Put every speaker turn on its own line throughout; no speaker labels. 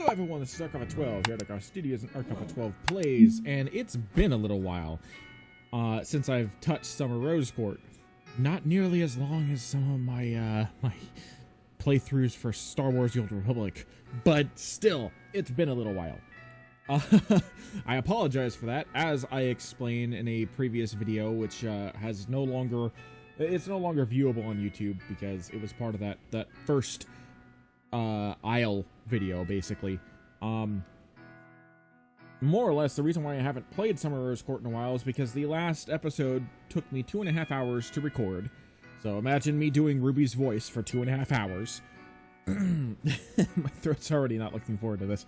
Hello everyone, this is RWBY here at our studios and RWBY Plays, and it's been a little while since I've touched Summer Rose Court. Not nearly as long as some of my my playthroughs for Star Wars The Old Republic, but still, it's been a little while. I apologize for that, as I explained in a previous video, which it's no longer viewable on YouTube because it was part of that first Isle video, basically. More or less, the reason why I haven't played Summer Rose Court in a while is because the last episode took me 2.5 hours to record. So imagine me doing Ruby's voice for 2.5 hours. My throat's already not looking forward to this.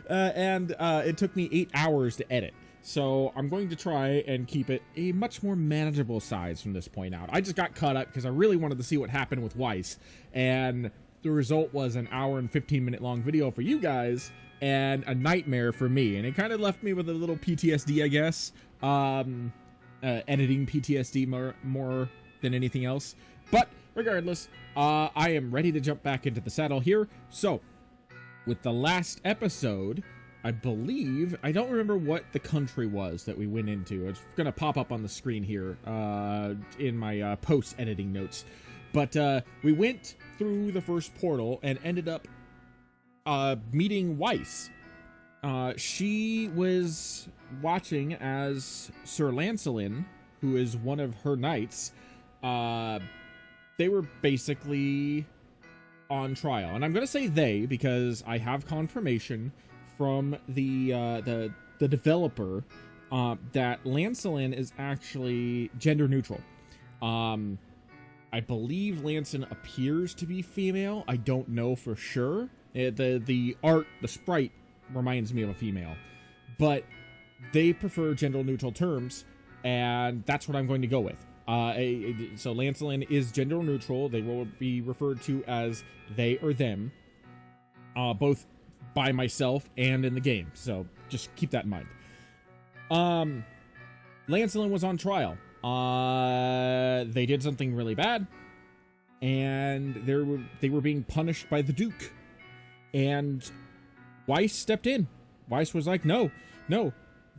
And it took me 8 hours to edit. So I'm going to try and keep it a much more manageable size from this point out. I just got caught up because I really wanted to see what happened with Weiss. And the result was an hour and 15-minute long video for you guys and a nightmare for me. And it kind of left me with a little PTSD, I guess. Editing PTSD more than anything else. But regardless, I am ready to jump back into the saddle here. So, with the last episode, I believe, I don't remember what the country was that we went into. It's going to pop up on the screen here in my post-editing notes. But we went through the first portal and ended up meeting Weiss. She was watching as Sir Lancelin, who is one of her knights, they were basically on trial. And I'm going to say they because I have confirmation from the developer that Lancelin is actually gender neutral. I believe Lancelin appears to be female. I don't know for sure. The art, the sprite reminds me of a female, but they prefer gender neutral terms, and that's what I'm going to go with. So Lancelin is gender neutral. They will be referred to as they or them, both by myself and in the game. So just keep that in mind. Lancelin was on trial. They did something really bad, and they were being punished by the Duke. And Weiss stepped in. Weiss was like, no,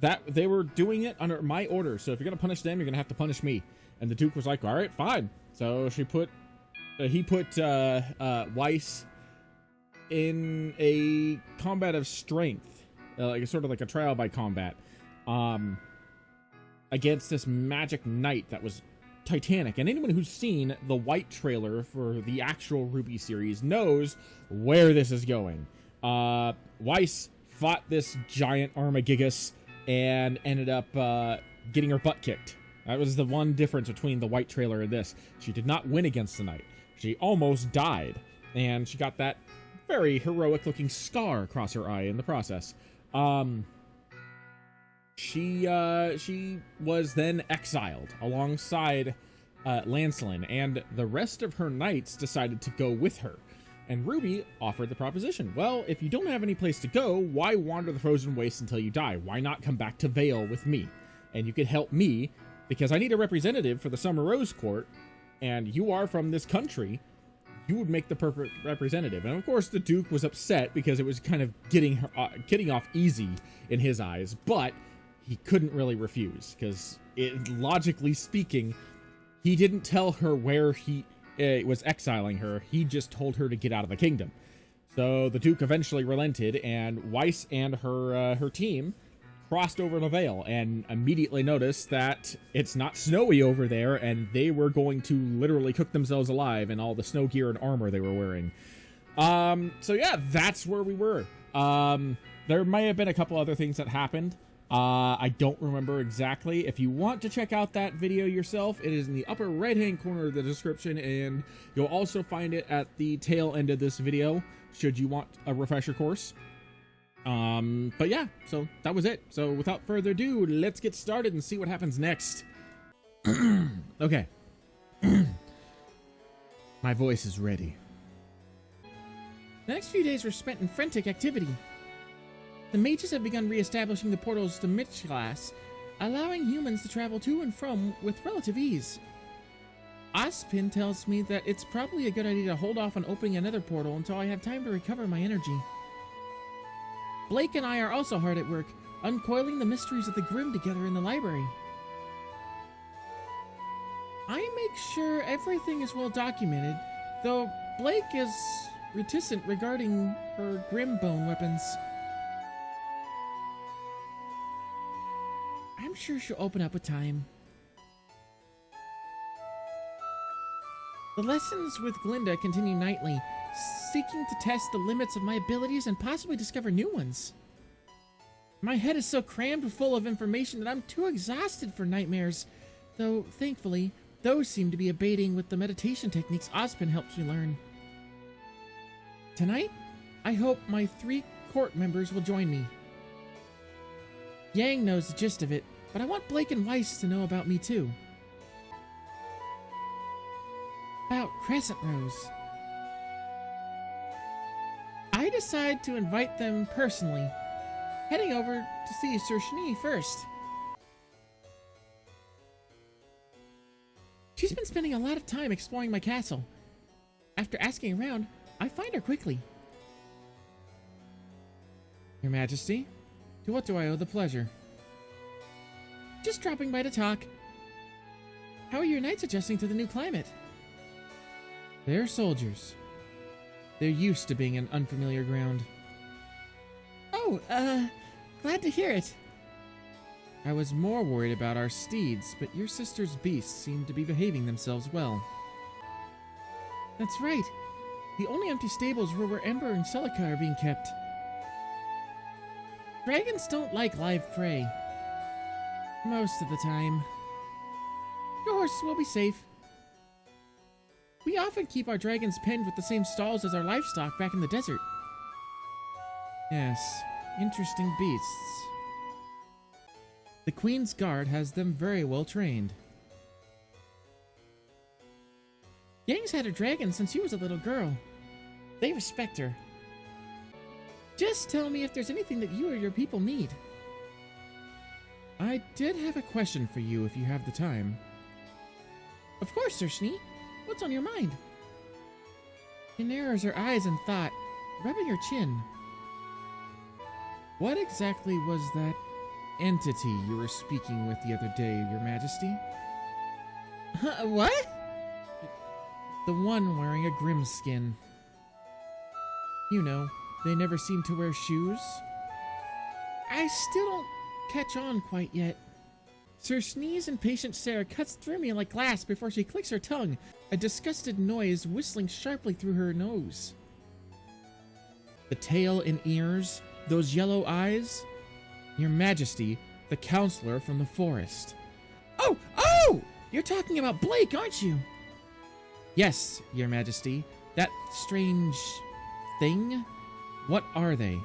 that they were doing it under my orders. So if you're gonna punish them, you're gonna have to punish me. And the Duke was like, all right, fine. So he put Weiss in a combat of strength, like sort of like a trial by combat, against this magic knight that was titanic. And anyone who's seen the white trailer for the actual RWBY series knows where this is going. Weiss fought this giant Armagigas and ended up getting her butt kicked. That was the one difference between the white trailer and this. She did not win against the knight. She almost died, and she got that very heroic looking scar across her eye in the process. She was then exiled alongside Lancelin, and the rest of her knights decided to go with her. And RWBY offered the proposition. Well, if you don't have any place to go, why wander the frozen waste until you die? Why not come back to Vale with me? And you could help me, because I need a representative for the Summer Rose Court, and you are from this country. You would make the perfect representative. And of course, the Duke was upset because it was kind of getting off easy in his eyes, but he couldn't really refuse, because logically speaking, he didn't tell her where he was exiling her. He just told her to get out of the kingdom. So the Duke eventually relented, and Weiss and her team crossed over the Vale and immediately noticed that it's not snowy over there, and they were going to literally cook themselves alive in all the snow gear and armor they were wearing. So yeah, that's where we were. There may have been a couple other things that happened. I don't remember exactly. If you want to check out that video yourself, it is in the upper right-hand corner of the description, and you'll also find it at the tail end of this video, should you want a refresher course. But yeah, so that was it. So without further ado, let's get started and see what happens next. Okay. My voice is ready.
The next few days were spent in frantic activity. The mages have begun re-establishing the portals to Michglas, allowing humans to travel to and from with relative ease. Ospin tells me that it's probably a good idea to hold off on opening another portal until I have time to recover my energy. Blake and I are also hard at work, uncoiling the mysteries of the Grimm together in the library. I make sure everything is well documented, though Blake is reticent regarding her Grimm bone weapons. I'm sure she'll open up with time. The lessons with Glinda continue nightly, seeking to test the limits of my abilities and possibly discover new ones. My head is so crammed full of information that I'm too exhausted for nightmares, though, thankfully, those seem to be abating with the meditation techniques Ozpin helps me learn. Tonight, I hope my 3 court members will join me. Yang knows the gist of it, but I want Blake and Weiss to know about me too. About Crescent Rose. I decide to invite them personally, heading over to see Sir Schnee first. She's been spending a lot of time exploring my castle. After asking around, I find her quickly. Your Majesty, to what do I owe the pleasure? Just dropping by to talk. How are your knights adjusting to the new climate? They're soldiers. They're used to being in unfamiliar ground. Oh, glad to hear it. I was more worried about our steeds, but your sister's beasts seem to be behaving themselves well. That's right. The only empty stables were where Ember and Celica are being kept. Dragons don't like live prey. Most of the time. Your horses will be safe. We often keep our dragons penned with the same stalls as our livestock back in the desert. Yes, interesting beasts. The Queen's Guard has them very well trained. Yang's had a dragon since she was a little girl. They respect her. Just tell me if there's anything that you or your people need. I did have a question for you if you have the time. Of course, Sir Schnee. What's on your mind? She narrows her eyes in thought, rubbing her chin. What exactly was that entity you were speaking with the other day, Your Majesty? What? The one wearing a Grimm skin. You know, they never seem to wear shoes. I still don't catch on quite yet. Sir Schnee's impatient stare cuts through me like glass before she clicks her tongue, a disgusted noise whistling sharply through her nose. The tail and ears, those yellow eyes. Your Majesty, the counselor from the forest. Oh! You're talking about Blake, aren't you? Yes, Your Majesty. That strange thing? What are they?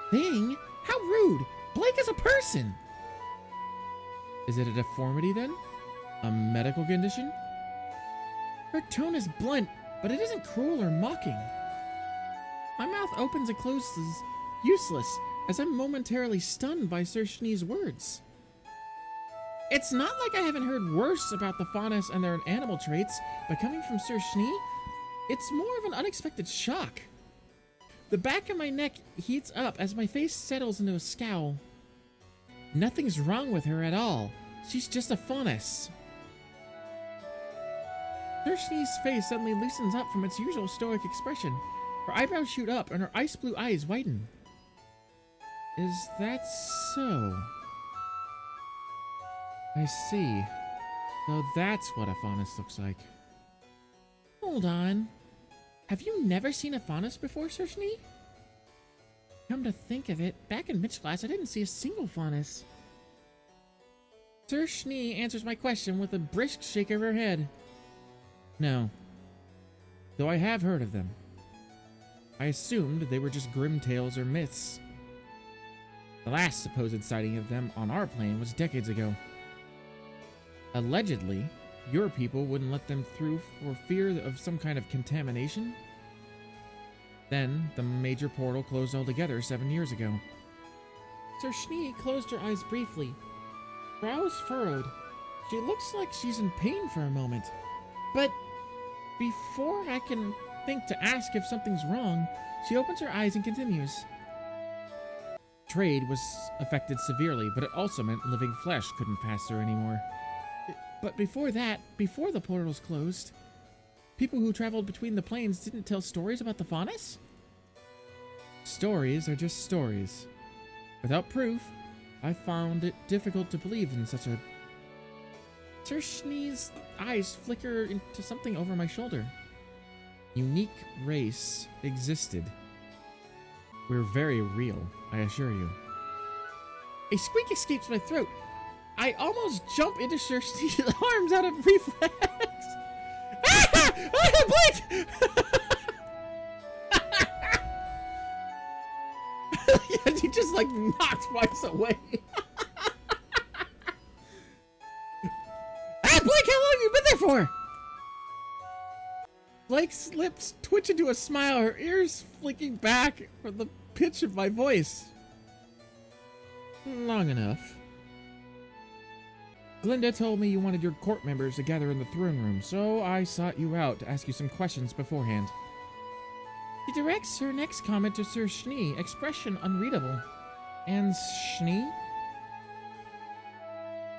Thing? How rude! Blake is a person! Is it a deformity then? A medical condition? Her tone is blunt, but it isn't cruel or mocking. My mouth opens and closes, useless, as I'm momentarily stunned by Sir Schnee's words. It's not like I haven't heard worse about the Faunus and their animal traits, but coming from Sir Schnee, it's more of an unexpected shock. The back of my neck heats up as my face settles into a scowl. Nothing's wrong with her at all. She's just a Faunus. Sir Schnee's face suddenly loosens up from its usual stoic expression. Her eyebrows shoot up and her ice blue eyes widen. Is that so? I see. So that's what a Faunus looks like. Hold on. Have you never seen a Faunus before, Sir Schnee? Come to think of it, back in Michglas I didn't see a single Faunus. Sir Schnee answers my question with a brisk shake of her head. No. Though I have heard of them. I assumed they were just grim tales or myths. The last supposed sighting of them on our plane was decades ago. Allegedly, your people wouldn't let them through for fear of some kind of contamination. Then, the major portal closed altogether 7 years ago. Sir Schnee closed her eyes briefly. Brows furrowed. She looks like she's in pain for a moment. But before I can think to ask if something's wrong, she opens her eyes and continues. trade was affected severely, but it also meant living flesh couldn't pass through anymore. But before that, before the portals closed, people who traveled between the planes didn't tell stories about the Faunus? Stories are just stories. Without proof, I found it difficult to believe in such a... Sir Schnee's eyes flicker into something over my shoulder. Unique race existed. We're very real, I assure you. A squeak escapes my throat. I almost jump into Sir Schnee's arms out of reflex. Ah! Ah, Blake! Yeah, he just like knocked Weiss away. Ah, Blake, how long have you been there for? Blake's lips twitch into a smile, her ears flicking back from the pitch of my voice. Long enough. Glinda told me you wanted your court members to gather in the throne room, so I sought you out to ask you some questions beforehand. She directs her next comment to Sir Schnee, expression unreadable. And Schnee?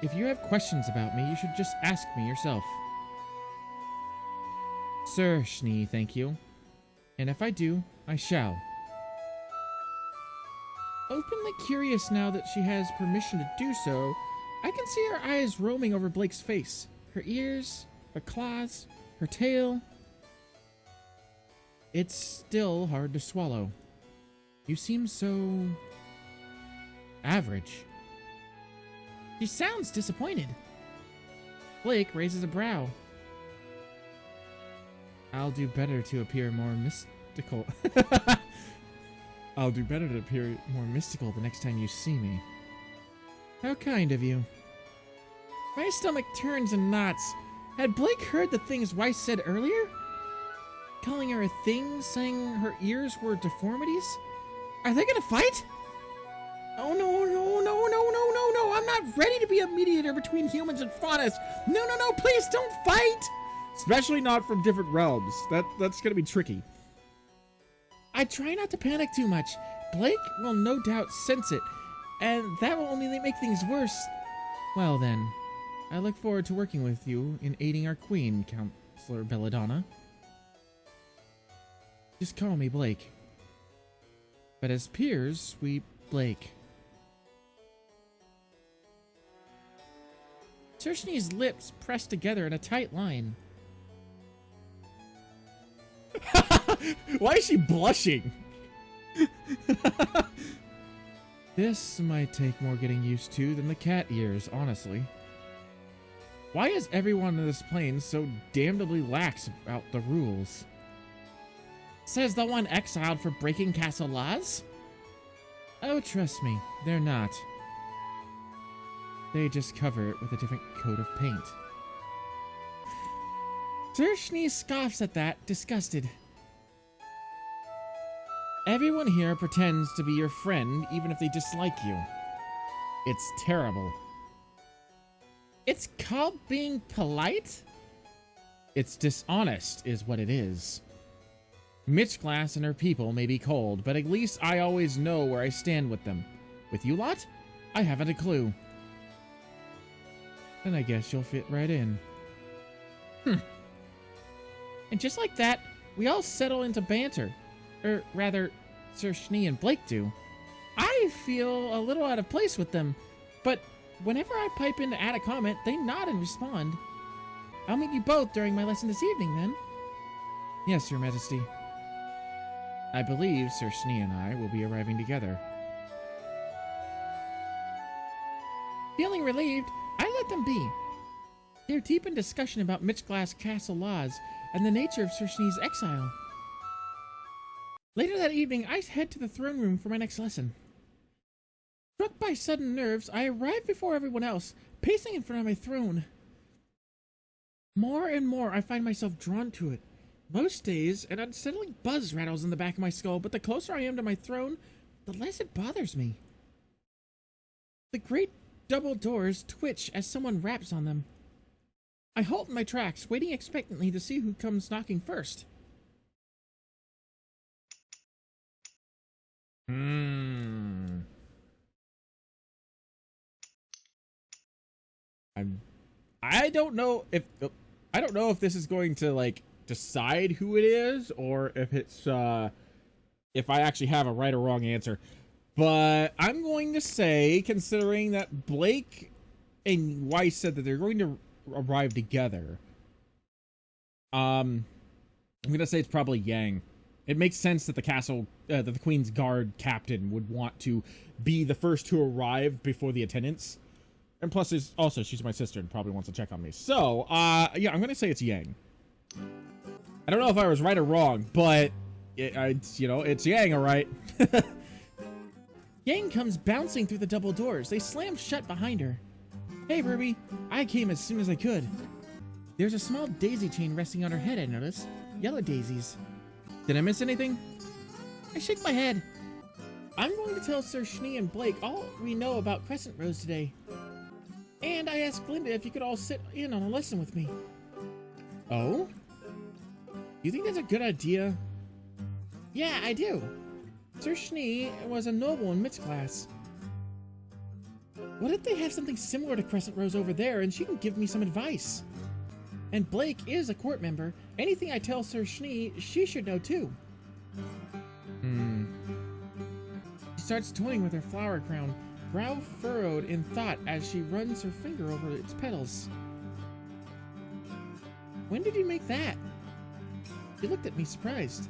If you have questions about me, you should just ask me yourself. Sir Schnee, thank you. And if I do, I shall. Openly curious now that she has permission to do so, I can see her eyes roaming over Blake's face. Her ears, her claws, her tail. It's still hard to swallow. You seem so... average. She sounds disappointed. Blake raises a brow. I'll do better to appear more mystical. I'll do better to appear more mystical the next time you see me. How kind of you. My stomach turns in knots. Had Blake heard the things Weiss said earlier? Calling her a thing, saying her ears were deformities? Are they gonna fight? Oh no, no, no, no, no, no, no. I'm not ready to be a mediator between humans and Faunus. No, no, no, please don't fight!
Especially not from different realms. That's gonna be tricky.
I try not to panic too much. Blake will no doubt sense it, and that will only make things worse. Well then, I look forward to working with you in aiding our queen, Counselor Belladonna. Just call me Blake. But as peers, we Blake. Sir Schnee's lips pressed together in a tight line.
Why is she blushing?
This might take more getting used to than the cat ears, honestly. Why is everyone on this plane so damnably lax about the rules? Says the one exiled for breaking castle laws? Oh, trust me, they're not. They just cover it with a different coat of paint. Sir Schnee scoffs at that, disgusted. Everyone here pretends to be your friend, even if they dislike you. It's terrible. It's called being polite? It's dishonest, is what it is. Michglas and her people may be cold, but at least I always know where I stand with them. With you lot, I haven't a clue. Then I guess you'll fit right in. And just like that, we all settle into banter. Or rather, Sir Schnee and Blake do. I feel a little out of place with them, but whenever I pipe in to add a comment, they nod and respond. I'll meet you both during my lesson this evening, then. Yes, Your Majesty. I believe Sir Schnee and I will be arriving together. Feeling relieved, I let them be. They're deep in discussion about Michglas castle laws and the nature of Sir Schnee's exile. Later that evening, I head to the throne room for my next lesson. Struck by sudden nerves, I arrive before everyone else, pacing in front of my throne. More and more, I find myself drawn to it. Most days, an unsettling buzz rattles in the back of my skull, but the closer I am to my throne, the less it bothers me. The great double doors twitch as someone raps on them. I halt in my tracks, waiting expectantly to see who comes knocking first.
I don't know if this is going to like decide who it is, or if it's if I actually have a right or wrong answer. But I'm going to say, considering that Blake and Weiss said that they're going to arrive together, I'm going to say it's probably Yang. It makes sense that the castle, that the Queen's Guard captain would want to be the first to arrive before the attendants. And plus, she's my sister and probably wants to check on me. So, yeah, I'm going to say it's Yang. I don't know if I was right or wrong, but, it's Yang, all right.
Yang comes bouncing through the double doors. They slam shut behind her. Hey, RWBY. I came as soon as I could. There's a small daisy chain resting on her head, I noticed. Yellow daisies. Did I miss anything? I shake my head. I'm going to tell Sir Schnee and Blake all we know about Crescent Rose today. And I asked Glinda if you could all sit in on a lesson with me. Oh? You think that's a good idea? Yeah, I do. Sir Schnee was a noble in Michglas. What if they have something similar to Crescent Rose over there and she can give me some advice? And Blake is a court member. Anything I tell Sir Schnee, she should know too. She starts toying with her flower crown, brow furrowed in thought as she runs her finger over its petals. When did you make that? She looked at me surprised.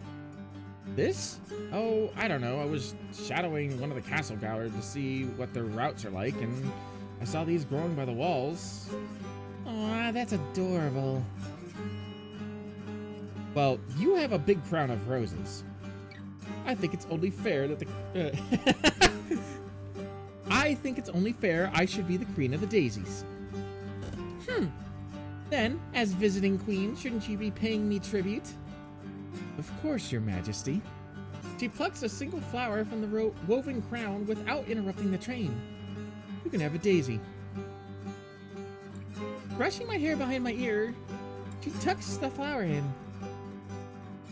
This? Oh, I don't know. I was shadowing one of the castle guards to see what their routes are like, and I saw these growing by the walls. Aw, that's adorable. Well, you have a big crown of roses. I think it's only fair that I think it's only fair I should be the queen of the daisies. Then, as visiting queen, shouldn't you be paying me tribute? Of course, your majesty. She plucks a single flower from the woven crown without interrupting the train. You can have a daisy. Brushing my hair behind my ear, she tucks the flower in.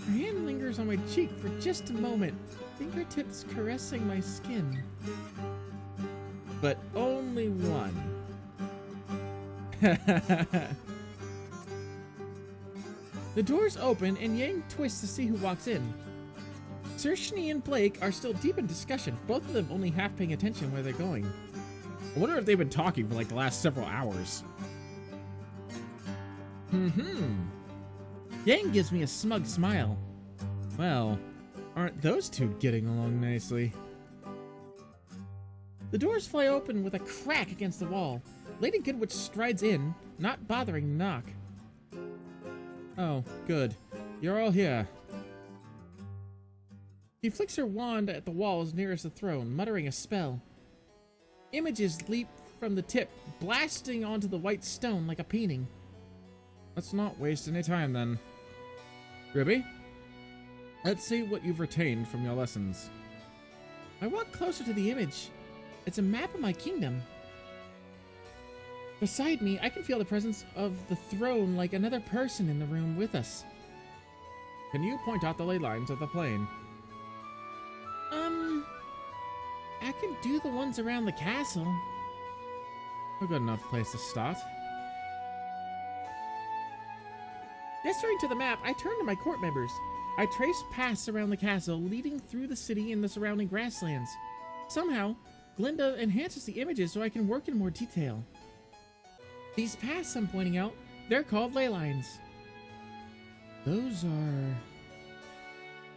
Her hand lingers on my cheek for just a moment, fingertips caressing my skin. But only one. The doors open and Yang twists to see who walks in. Sir Schnee and Blake are still deep in discussion, both of them only half paying attention where they're going.
I wonder if they've been talking for like the last several hours.
Yang gives me a smug smile. Well, aren't those two getting along nicely? The doors fly open with a crack against the wall. Lady Goodwitch strides in, not bothering to knock. Oh, good. You're all here. She flicks her wand at the walls nearest the throne, muttering a spell. Images leap from the tip, blasting onto the white stone like a painting.
Let's not waste any time then. RWBY, let's see what you've retained from your lessons.
I walk closer to the image. It's a map of my kingdom. Beside me, I can feel the presence of the throne like another person in the room with us.
Can you point out the ley lines of the plain?
I can do the ones around the castle.
A good enough place to start.
Gesturing to the map, I turn to my court members. I trace paths around the castle, leading through the city and the surrounding grasslands. Somehow, Glinda enhances the images so I can work in more detail. These paths I'm pointing out, they're called ley lines.
Those are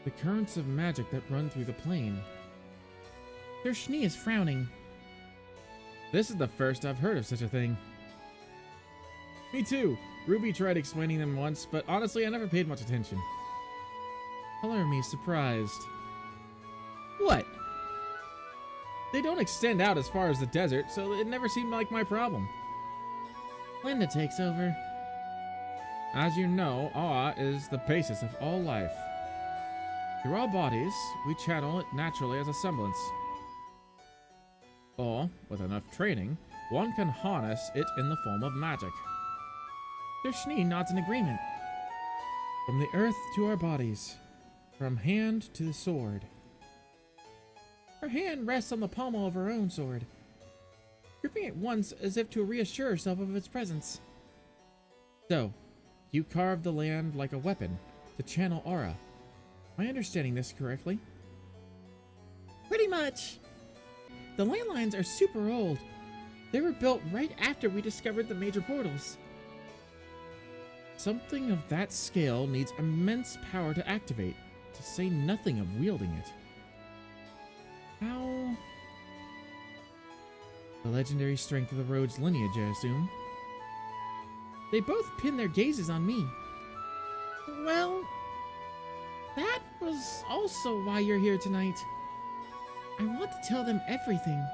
the currents of magic that run through the plain.
Sir Schnee is frowning.
This is the first I've heard of such a thing. Me too. RWBY tried explaining them once, but honestly, I never paid much attention.
Color me surprised.
What? They don't extend out as far as the desert, so it never seemed like my problem.
Glinda takes over.
As you know, awe is the basis of all life. Through our bodies, we channel it naturally as a semblance. Or, with enough training, one can harness it in the form of magic.
Sir Schnee nods in agreement.
From the earth to our bodies, from hand to the sword.
Her hand rests on the pommel of her own sword. gripping it once as if to reassure herself of its presence. So, you carved the land like a weapon to channel aura. Am I understanding this correctly? Pretty much. The ley lines are super old. They were built right after we discovered the major portals. Something of that scale needs immense power to activate, to say nothing of wielding it. How? The legendary strength of the road's lineage, I assume. They both pin their gazes on me. Well, that was also why you're here tonight. I want to tell them everything.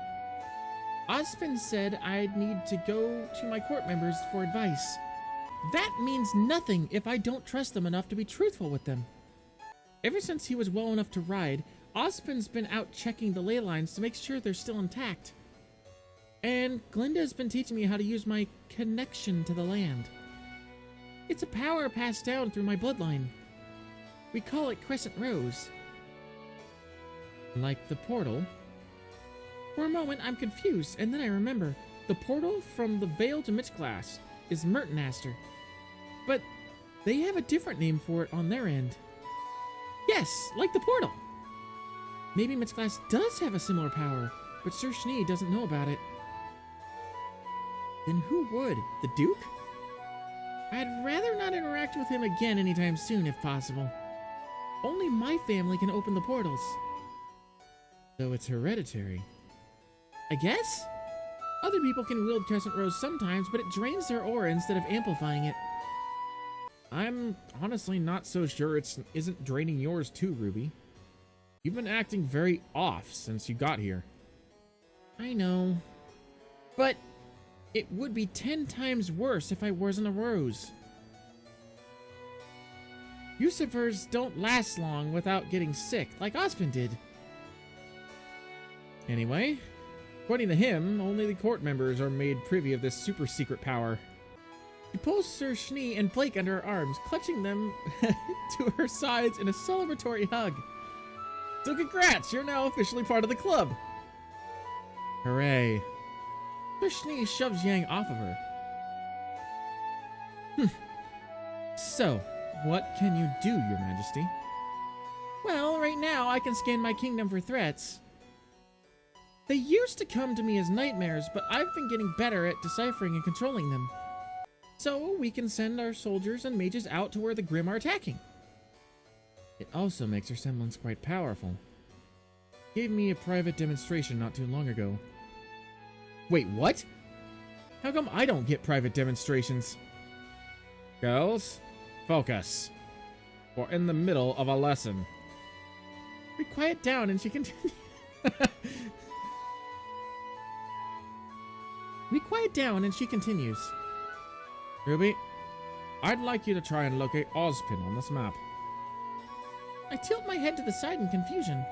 Ozpin said I'd need to go to my court members for advice. That means nothing if I don't trust them enough to be truthful with them. Ever since he was well enough to ride, Ozpin's been out checking the ley lines to make sure they're still intact. And Glinda's been teaching me how to use my connection to the land. It's a power passed down through my bloodline. We call it Crescent Rose. Like the portal. For a moment, I'm confused, and then I remember. The portal from the Vale to Michglas is Mertonaster. But they have a different name for it on their end. Yes, like the portal. Maybe Michglas does have a similar power, but Sir Schnee doesn't know about it. Then who would? The Duke? I'd rather not interact with him again anytime soon, if possible. Only my family can open the portals. Though it's hereditary. I guess? Other people can wield Crescent Rose sometimes, but it drains their aura instead of amplifying it. I'm honestly not so sure it isn't draining yours too, Ruby. You've been acting very off since you got here. I know. But it would be 10 times worse if I wasn't a rose. Lucifers don't last long without getting sick, like Ozpin did. Anyway, according to him, only the court members are made privy of this super secret power. She pulls Sir Schnee and Blake under her arms, clutching them to her sides in a celebratory hug. So congrats, you're now officially part of the club. Hooray. Sir Schnee shoves Yang off of her. So, what can you do, Your Majesty? Well, right now I can scan my kingdom for threats. They used to come to me as nightmares, but I've been getting better at deciphering and controlling them. So we can send our soldiers and mages out to where the Grimm are attacking. It also makes her semblance quite powerful. Gave me a private demonstration not too long ago. Wait, what? How come I don't get private demonstrations? Girls, focus. We're in the middle of a lesson. We quiet down and she continues. We quiet down and she continues. Ruby, I'd like you to try and locate Ozpin on this map. I tilt my head to the side in confusion.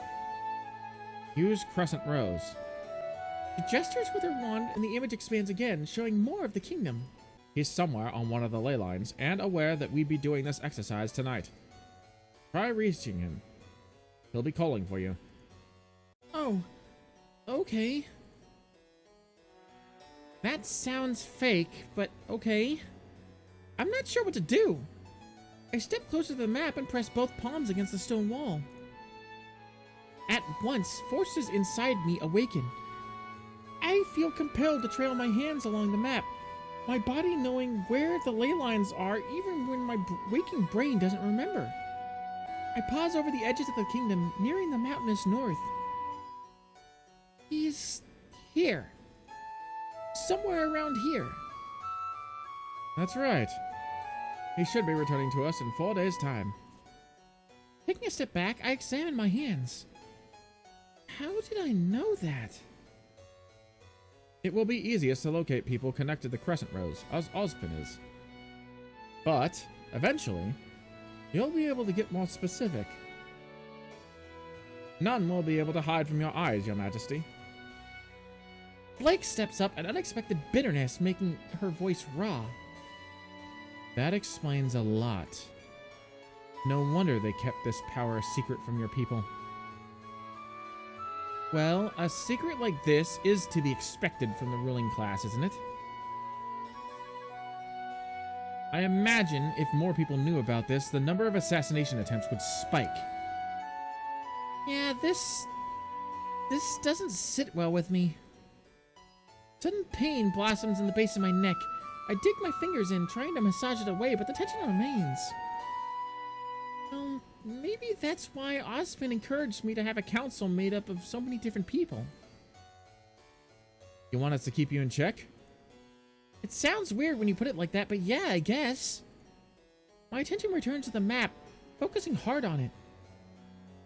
Use Crescent Rose. She gestures with her wand and the image expands again, showing more of the kingdom. He's somewhere on one of the ley lines and aware that we'd be doing this exercise tonight. Try reaching him. He'll be calling for you. Oh, okay. That sounds fake, but okay. I'm not sure what to do. I step closer to the map and press both palms against the stone wall. At once, forces inside me awaken. I feel compelled to trail my hands along the map, my body knowing where the ley lines are even when my waking brain doesn't remember. I pause over the edges of the kingdom, nearing the mountainous north. He's here. Somewhere around here. That's right. He should be returning to us in 4 days' time. Taking a step back, I examine my hands. How did I know that? It will be easiest to locate people connected to Crescent Rose, as Ozpin is. But, eventually, you'll be able to get more specific. None will be able to hide from your eyes, Your Majesty. Blake steps up, an unexpected bitterness making her voice raw. That explains a lot. No wonder they kept this power a secret from your people. Well, a secret like this is to be expected from the ruling class, isn't it? I imagine if more people knew about this, the number of assassination attempts would spike. Yeah, this doesn't sit well with me. Sudden pain blossoms in the base of my neck. I dig my fingers in, trying to massage it away, but the tension remains. Well, maybe that's why Ozpin encouraged me to have a council made up of so many different people.
You want us to keep you in check?
It sounds weird when you put it like that, but yeah, I guess. My attention returns to the map, focusing hard on it.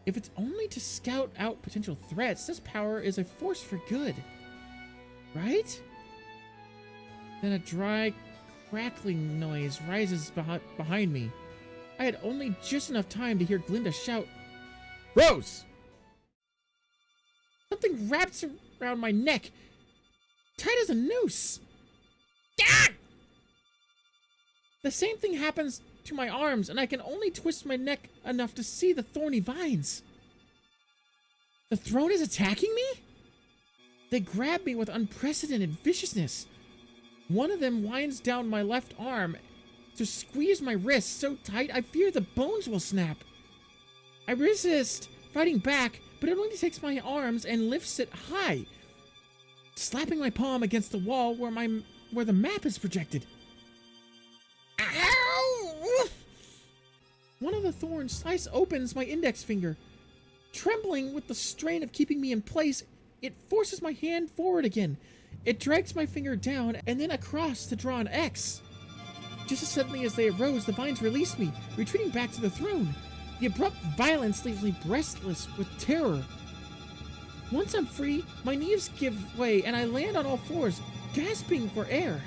If it's only to scout out potential threats, this power is a force for good. Right? Then a dry, crackling noise rises behind me. I had only just enough time to hear Glinda shout,
Rose!
Something wraps around my neck, tight as a noose. Ah! The same thing happens to my arms, and I can only twist my neck enough to see the thorny vines. The throne is attacking me? They grab me with unprecedented viciousness. One of them winds down my left arm to squeeze my wrist so tight I fear the bones will snap. I resist, fighting back, but it only takes my arms and lifts it high, slapping my palm against the wall where the map is projected. Ow! One of the thorns slice opens my index finger. Trembling with the strain of keeping me in place, it forces my hand forward again. It drags my finger down and then across to draw an X. Just as suddenly as they arose, the vines released me, retreating back to the throne. The abrupt violence leaves me breathless with terror. Once I'm free, my knees give way and I land on all fours, gasping for air.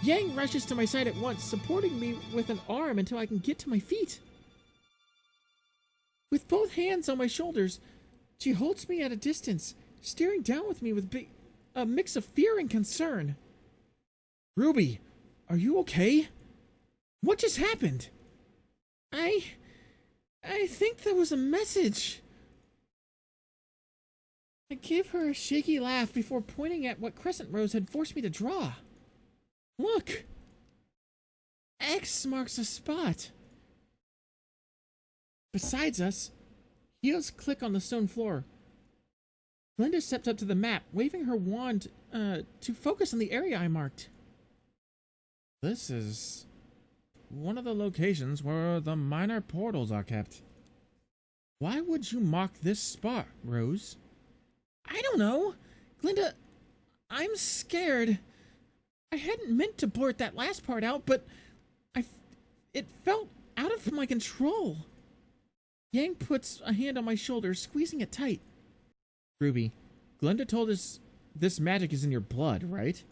Yang rushes to my side at once, supporting me with an arm until I can get to my feet. With both hands on my shoulders, she holds me at a distance, staring down with me with a mix of fear and concern.
RWBY, are you okay?
What just happened? I think there was a message. I give her a shaky laugh before pointing at what Crescent Rose had forced me to draw. Look! X marks a spot. Besides us, heels click on the stone floor. Glinda steps up to the map, waving her wand to focus on the area I marked.
This is one of the locations where the minor portals are kept. Why would you mark this spot, Rose?
I don't know. Glinda, I'm scared. I hadn't meant to blurt that last part out, but it felt out of my control. Yang puts a hand on my shoulder, squeezing it tight.
RWBY, Glinda told us this magic is in your blood, right?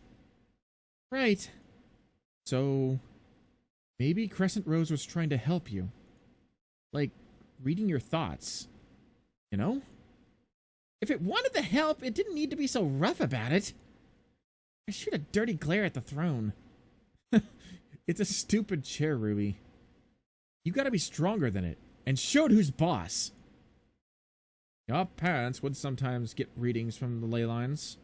Right.
So, maybe Crescent Rose was trying to help you. Like, reading your thoughts. You know?
If it wanted the help, it didn't need to be so rough about it. I shoot a dirty glare at the throne.
It's a stupid chair, RWBY. You gotta be stronger than it, and showed who's boss. Your parents would sometimes get readings from the ley lines.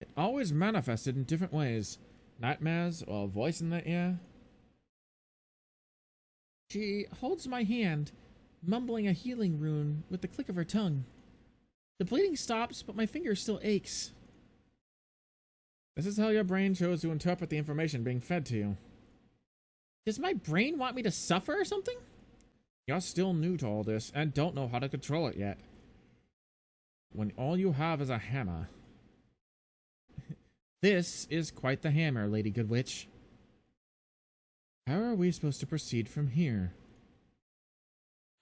It always manifested in different ways. Nightmares or a voice in the ear.
She holds my hand, mumbling a healing rune with the click of her tongue. The bleeding stops, but my finger still aches.
This is how your brain chose to interpret the information being fed to you.
Does my brain want me to suffer or something?
You're still new to all this and don't know how to control it yet. When all you have is a hammer. This is quite the hammer, Lady Good Witch. How are we supposed to proceed from here?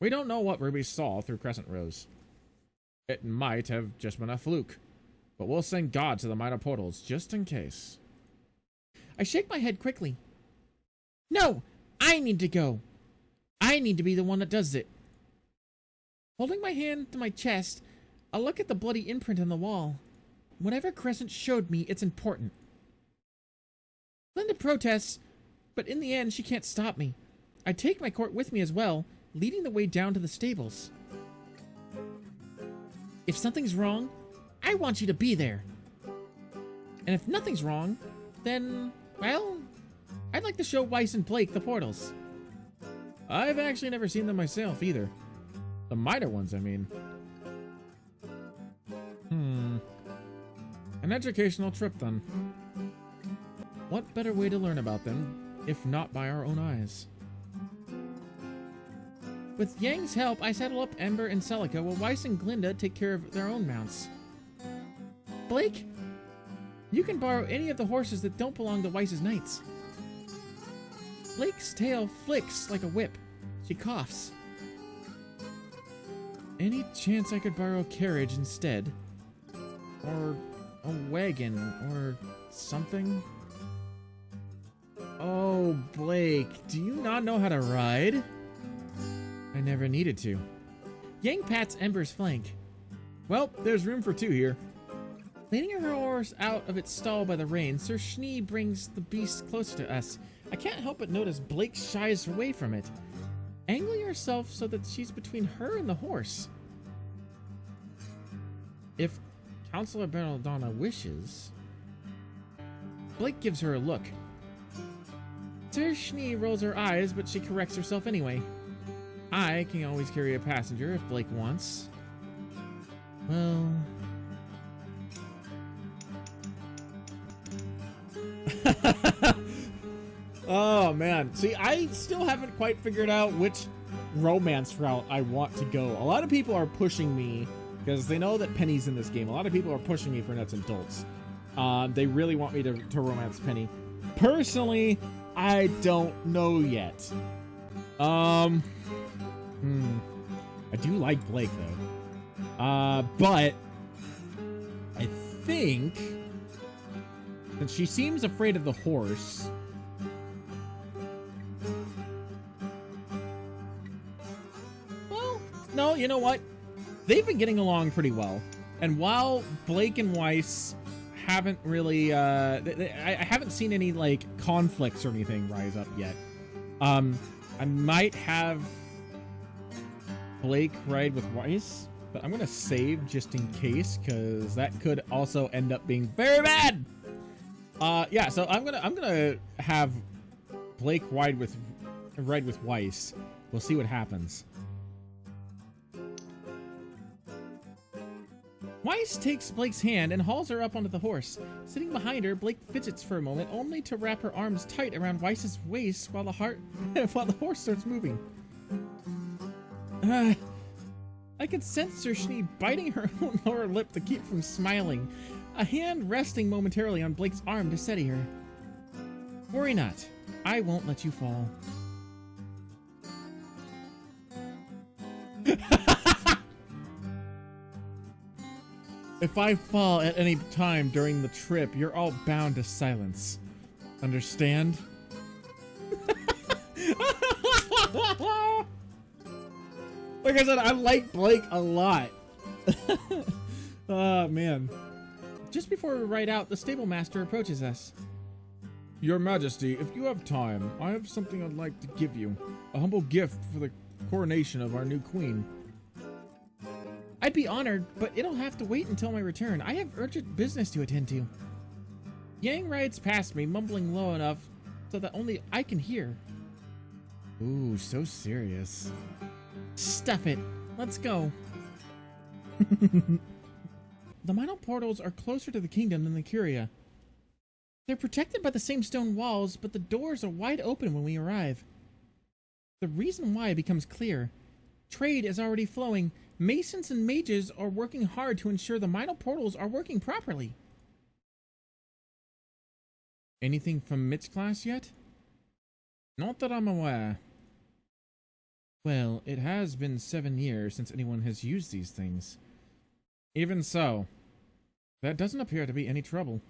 We don't know what RWBY saw through Crescent Rose. It might have just been a fluke, but we'll send God to the minor portals just in case.
I shake my head quickly. No! I need to go! I need to be the one that does it. Holding my hand to my chest, I look at the bloody imprint on the wall. Whatever Crescent showed me, it's important. Glinda protests, but in the end, she can't stop me. I take my court with me as well, leading the way down to the stables. If something's wrong, I want you to be there. And if nothing's wrong, then, well, I'd like to show Weiss and Blake the portals.
I've actually never seen them myself either. The minor ones, I mean. An educational trip, then. What better way to learn about them, if not by our own eyes?
With Yang's help, I saddle up Ember and Celica while Weiss and Glinda take care of their own mounts. Blake, you can borrow any of the horses that don't belong to Weiss's knights. Blake's tail flicks like a whip. She coughs.
Any chance I could borrow a carriage instead? Or a wagon, or something? Oh, Blake, do you not know how to ride? I never needed to.
Yang pats Ember's flank.
Well, there's room for two here.
Leading her horse out of its stall by the reins, Sir Schnee brings the beast closer to us. I can't help but notice Blake shies away from it, angling herself so that she's between her and the horse.
If Counselor Belladonna wishes...
Blake gives her a look. Sir Schnee rolls her eyes, but she corrects herself anyway.
I can always carry a passenger if Blake wants.
Well...
Oh, man. See, I still haven't quite figured out which romance route I want to go. A lot of people are pushing me, because they know that Penny's in this game. A lot of people are pushing me for nuts and bolts. They really want me to romance Penny. Personally, I don't know yet. I do like Blake, though. But I think that she seems afraid of the horse. Well, no, you know what? They've been getting along pretty well. And while Blake and Weiss haven't really, I haven't seen any, like, conflicts or anything rise up yet. I might have Blake ride with Weiss, but I'm gonna save just in case, because that could also end up being very bad. Yeah, so I'm gonna have Blake ride with Weiss. We'll see what happens.
Weiss takes Blake's hand and hauls her up onto the horse. Sitting behind her, Blake fidgets for a moment, only to wrap her arms tight around Weiss's waist while the horse starts moving. I could sense Sir Schnee biting her own lower lip to keep from smiling, a hand resting momentarily on Blake's arm to steady her. Worry not. I won't let you fall.
If I fall at any time during the trip, you're all bound to silence. Understand? Like I said, I like Blake a lot. Oh, man.
Just before we ride out, the stable master approaches us.
Your Majesty, if you have time, I have something I'd like to give you. A humble gift for the coronation of our new queen.
I'd be honored, but it'll have to wait until my return. I have urgent business to attend to. Yang rides past me, mumbling low enough so that only I can hear.
Ooh, so serious.
Stuff it. Let's go. The minor portals are closer to the kingdom than the Curia. They're protected by the same stone walls, but the doors are wide open when we arrive. The reason why becomes clear. Trade is already flowing. Masons and mages are working hard to ensure the minor portals are working properly.
Anything from Michglas yet? Not that I'm aware. Well, it has been 7 years since anyone has used these things. Even so, that doesn't appear to be any trouble.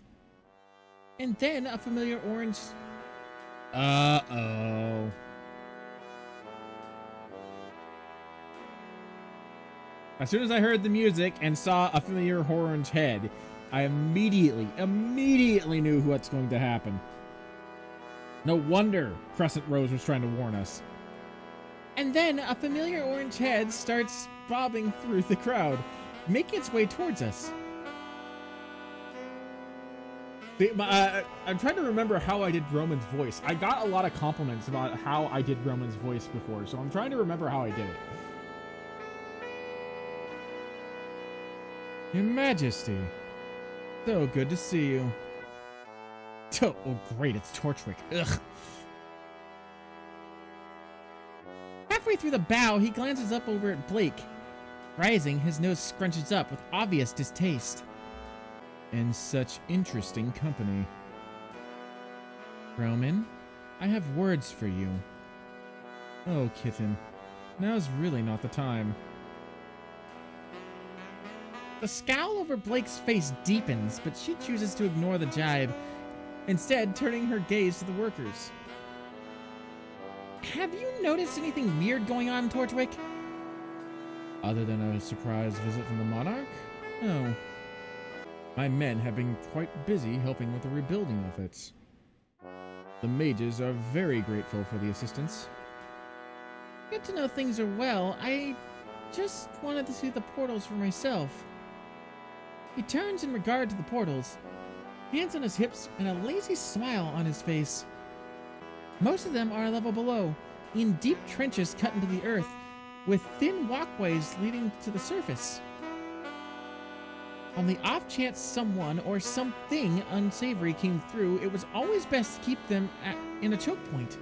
And then a familiar orange...
Uh-oh. As soon as I heard the music and saw a familiar orange head, I immediately knew what's going to happen. No wonder Crescent Rose was trying to warn us.
And then a familiar orange head starts bobbing through the crowd. making its way towards us.
I'm trying to remember how I did Roman's voice. I got a lot of compliments about how I did Roman's voice before, so I'm trying to remember how I did it.
Your Majesty, so good to see you. Oh, great, it's Torchwick. Ugh. Halfway through the bow, he glances up over at Blake. Rising, his nose scrunches up with obvious distaste. In such interesting company. Roman, I have words for you. Oh, kitten, now's really not the time. The scowl over Blake's face deepens, but she chooses to ignore the jibe, instead turning her gaze to the workers. Have you noticed anything weird going on, Torchwick?
Other than a surprise visit from the monarch? No. My men have been quite busy helping with the rebuilding of it. The mages are very grateful for the assistance.
Good to know things are well. I just wanted to see the portals for myself. He turns in regard to the portals, hands on his hips and a lazy smile on his face. Most of them are a level below, in deep trenches cut into the earth, with thin walkways leading to the surface. On the off chance someone or something unsavory came through, it was always best to keep them in a choke point.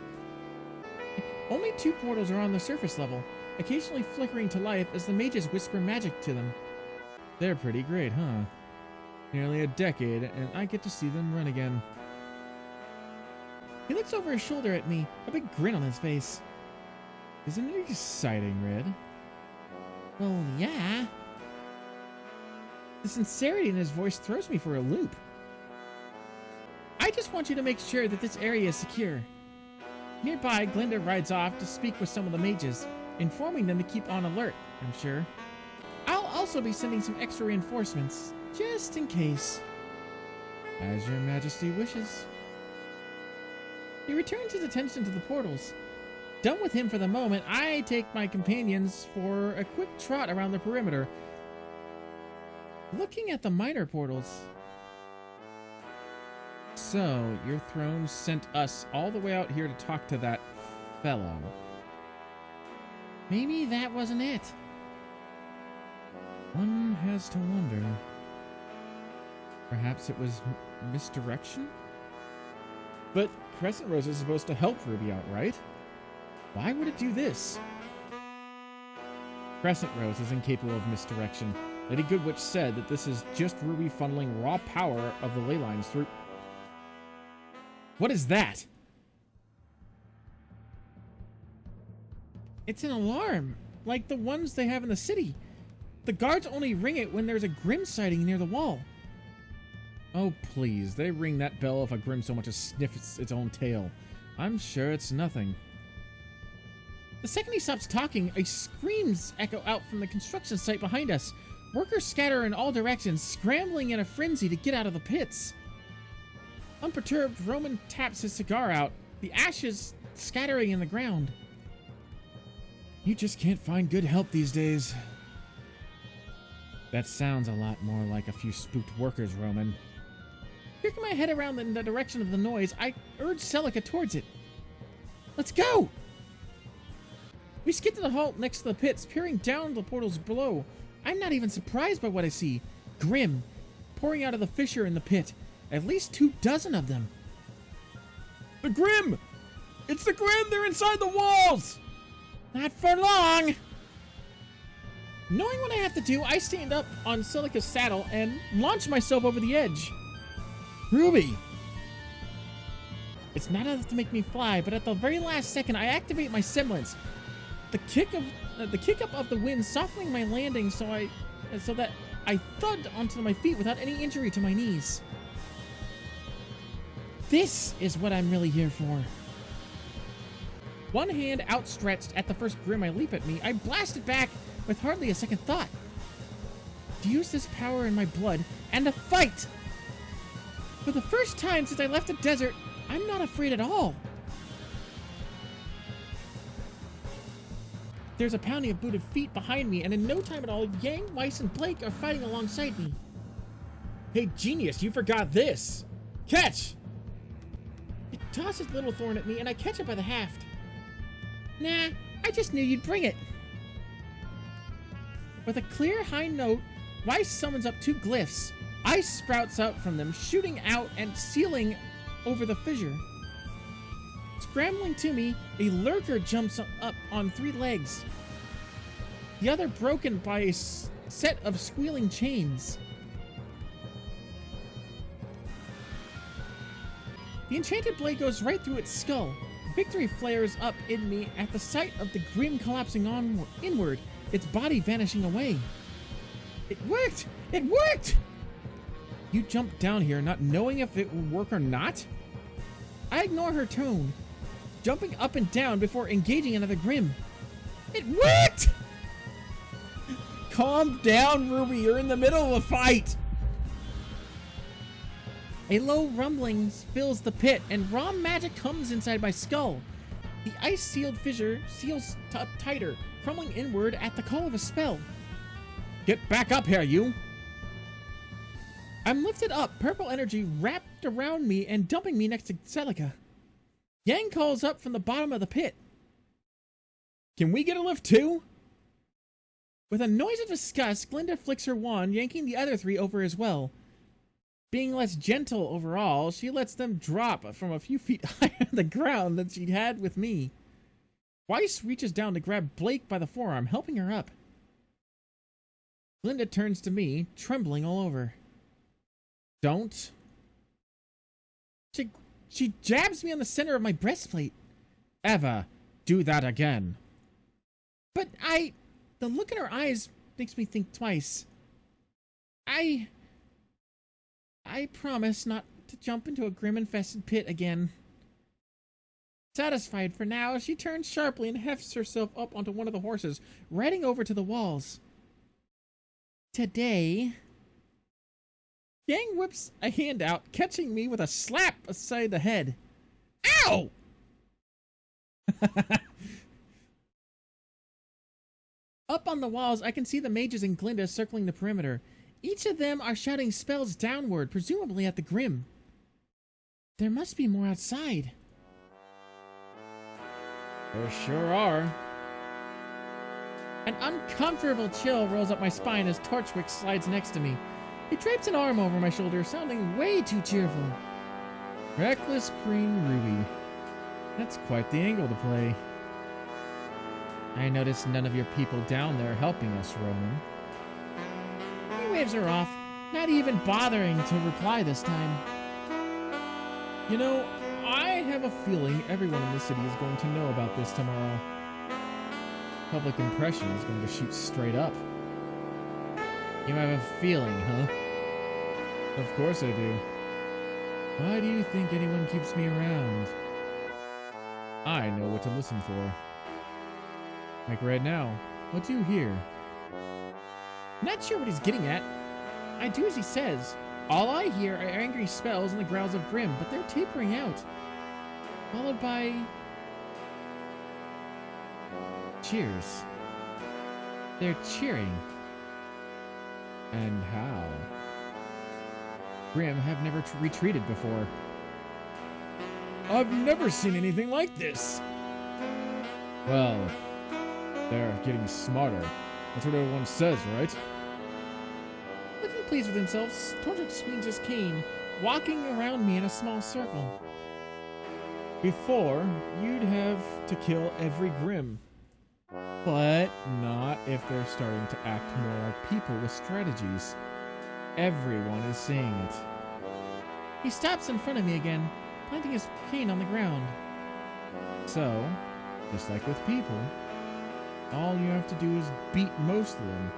Only 2 portals are on the surface level, occasionally flickering to life as the mages whisper magic to them.
They're pretty great, huh? Nearly a decade, and I get to see them run again.
He looks over his shoulder at me, a big grin on his face.
Isn't it exciting, Red?
Well, yeah. The sincerity in his voice throws me for a loop. I just want you to make sure that this area is secure. Nearby, Glinda rides off to speak with some of the mages, informing them to keep on alert, I'm sure. I'll also be sending some extra reinforcements, just in case.
As your Majesty wishes.
He returns his attention to the portals. Done with him for the moment, I take my companions for a quick trot around the perimeter, looking at the minor portals.
So, your throne sent us all the way out here to talk to that fellow.
Maybe that wasn't it.
One has to wonder. Perhaps it was misdirection? But Crescent Rose is supposed to help Ruby out, right? Why would it do this? Crescent Rose is incapable of misdirection. Lady Goodwitch said that this is just Ruby funneling raw power of the ley lines through... What is that?
It's an alarm, like the ones they have in the city. The guards only ring it when there's a Grimm sighting near the wall.
Oh, please. They ring that bell if a Grimm so much as sniffs its own tail. I'm sure it's nothing.
The second he stops talking, screams echo out from the construction site behind us. Workers scatter in all directions, scrambling in a frenzy to get out of the pits. Unperturbed, Roman taps his cigar out, the ashes scattering in the ground.
You just can't find good help these days. That sounds a lot more like a few spooked workers, Roman.
Jerking my head around in the direction of the noise, I urge Celica towards it. Let's go! We skid to the halt next to the pits, peering down the portals below. I'm not even surprised by what I see. Grimm, pouring out of the fissure in the pit. At least 24 of them.
The Grimm! It's the Grimm! They're inside the walls!
Not for long! Knowing what I have to do, I stand up on Celica's saddle and launch myself over the edge.
Ruby!
It's not enough to make me fly, but at the very last second, I activate my semblance. The kick up of the wind softening my landing so that I thud onto my feet without any injury to my knees. This is what I'm really here for. One hand outstretched at the first Grimm I leap at me, I blast it back with hardly a second thought. To use this power in my blood and to fight! For the first time since I left the desert, I'm not afraid at all. There's a pounding of booted feet behind me, and in no time at all, Yang, Weiss, and Blake are fighting alongside me.
Hey, genius, you forgot this! Catch!
It tosses Little Thorn at me, and I catch it by the haft. Nah, I just knew you'd bring it. With a clear high note, Weiss summons up 2 glyphs. Ice sprouts out from them, shooting out and sealing over the fissure. Scrambling to me, a lurker jumps up on 3 legs, the other broken by a set of squealing chains. The enchanted blade goes right through its skull. Victory flares up in me at the sight of the grim collapsing inward, its body vanishing away. It worked! It worked! You jumped down here not knowing if it would work or not? I ignore her tone, jumping up and down before engaging another Grim. It worked!
Calm down, Ruby. You're in the middle of a fight.
A low rumbling fills the pit, and raw magic comes inside my skull. The ice-sealed fissure seals up tighter, crumbling inward at the call of a spell.
Get back up here, you.
I'm lifted up, purple energy wrapped around me and dumping me next to Celica. Yang calls up from the bottom of the pit.
Can we get a lift too?
With a noise of disgust, Glinda flicks her wand, yanking the other 3 over as well. Being less gentle overall, she lets them drop from a few feet higher on the ground than she'd had with me. Weiss reaches down to grab Blake by the forearm, helping her up. Glinda turns to me, trembling all over.
Don't.
She jabs me on the center of my breastplate.
Ever do that again.
But the look in her eyes makes me think twice. I promise not to jump into a grim-infested pit again. Satisfied for now, she turns sharply and hefts herself up onto one of the horses, riding over to the walls. Today... Yang whips a hand out, catching me with a slap aside the head. Ow! Up on the walls, I can see the mages and Glinda circling the perimeter. Each of them are shouting spells downward, presumably at the Grim. There must be more outside.
There sure are.
An uncomfortable chill rolls up my spine as Torchwick slides next to me. He drapes an arm over my shoulder, sounding way too cheerful.
Reckless Green Ruby. That's quite the angle to play.
I notice none of your people down there helping us, Roman. He waves her off, not even bothering to reply this time.
You know, I have a feeling everyone in the city is going to know about this tomorrow. Public impression is going to shoot straight up.
You have a feeling, huh?
Of course I do. Why do you think anyone keeps me around? I know what to listen for. Like right now, what do you hear?
Not sure what he's getting at. I do as he says. All I hear are angry spells and the growls of Grim, but they're tapering out. Followed by... cheers. They're cheering.
And how? Grim have never retreated before. I've never seen anything like this. Well, they're getting smarter. That's what everyone says, right?
Looking pleased with himself, Torchwick swings his cane, walking around me in a small circle.
Before, you'd have to kill every Grim. But not if they're starting to act more like people with strategies. Everyone is seeing it.
He stops in front of me again, planting his cane on the ground.
So, just like with people, all you have to do is beat most of them,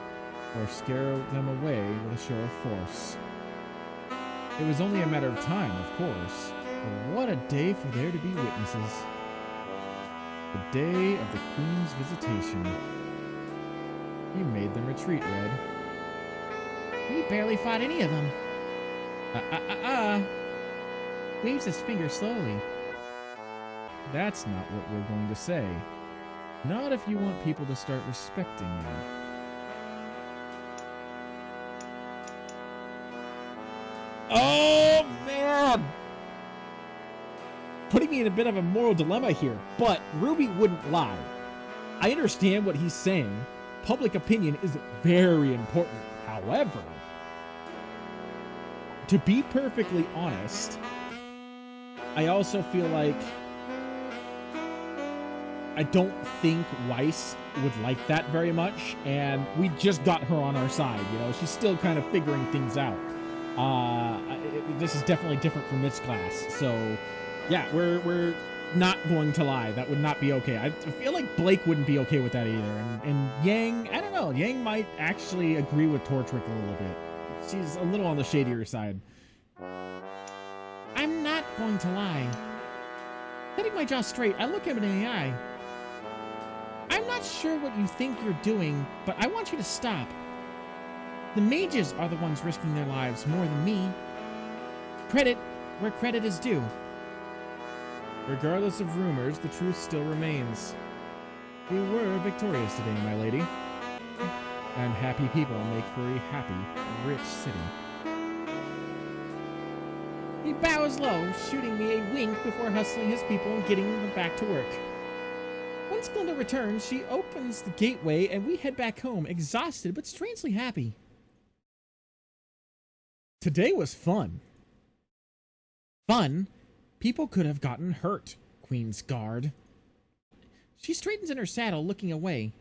or scare them away with a show of force. It was only a matter of time, of course, but what a day for there to be witnesses. The day of the Queen's visitation. You made them retreat, Red.
We barely fought any of them. Waves his finger slowly.
That's not what we're going to say. Not if you want people to start respecting you. Oh, man! Putting me in a bit of a moral dilemma here, but RWBY wouldn't lie. I understand what he's saying. Public opinion is very important. However, to be perfectly honest, I also feel like I don't think Weiss would like that very much, and we just got her on our side, you know? She's still kind of figuring things out. This is definitely different from Michglas, so yeah, we're not going to lie. That would not be okay. I feel like Blake wouldn't be okay with that either, and Yang, I don't know, Yang might actually agree with Torchwick a little bit. She's a little on the shadier side.
I'm not going to lie. Setting my jaw straight, I look him in the eye. I'm not sure what you think you're doing, but I want you to stop. The mages are the ones risking their lives more than me. Credit where credit is due.
Regardless of rumors, the truth still remains. We were victorious today, my lady. And happy people make for a happy, rich city.
He bows low, shooting me a wink before hustling his people and getting them back to work. Once Glinda returns, she opens the gateway and we head back home, exhausted but strangely happy.
Today was fun.
Fun? People could have gotten hurt, Queen's Guard. She straightens in her saddle, looking away.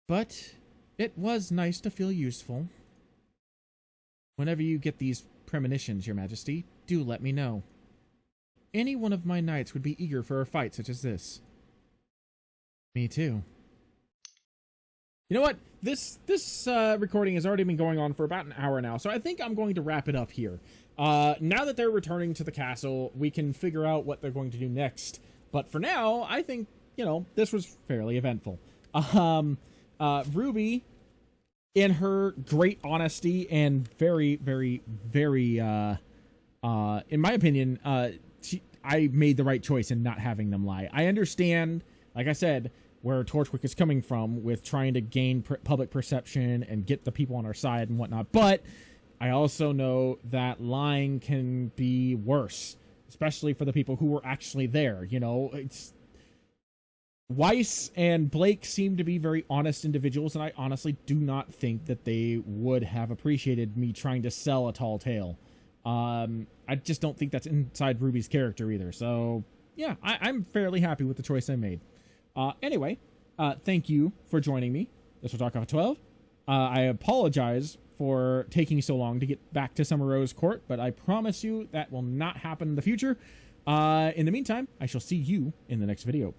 But it was nice to feel useful. Whenever you get these premonitions, Your Majesty, do let me know. Any one of my knights would be eager for a fight such as this. Me too.
You know what? This recording has already been going on for about an hour now, so I think I'm going to wrap it up here. Now that they're returning to the castle, we can figure out what they're going to do next. But for now, I think, you know, this was fairly eventful. RWBY, in her great honesty and very, very, very, in my opinion, I made the right choice in not having them lie. I understand, like I said, where Torchwick is coming from with trying to gain public perception and get the people on our side and whatnot. But I also know that lying can be worse, especially for the people who were actually there. You know, Weiss and Blake seem to be very honest individuals, and I honestly do not think that they would have appreciated me trying to sell a tall tale. I just don't think that's inside RWBY's character either. So yeah, I'm fairly happy with the choice I made. Anyway, thank you for joining me. This was Dark Off 12. I apologize for taking so long to get back to Summer Rose Court, but I promise you that will not happen in the future. In the meantime, I shall see you in the next video.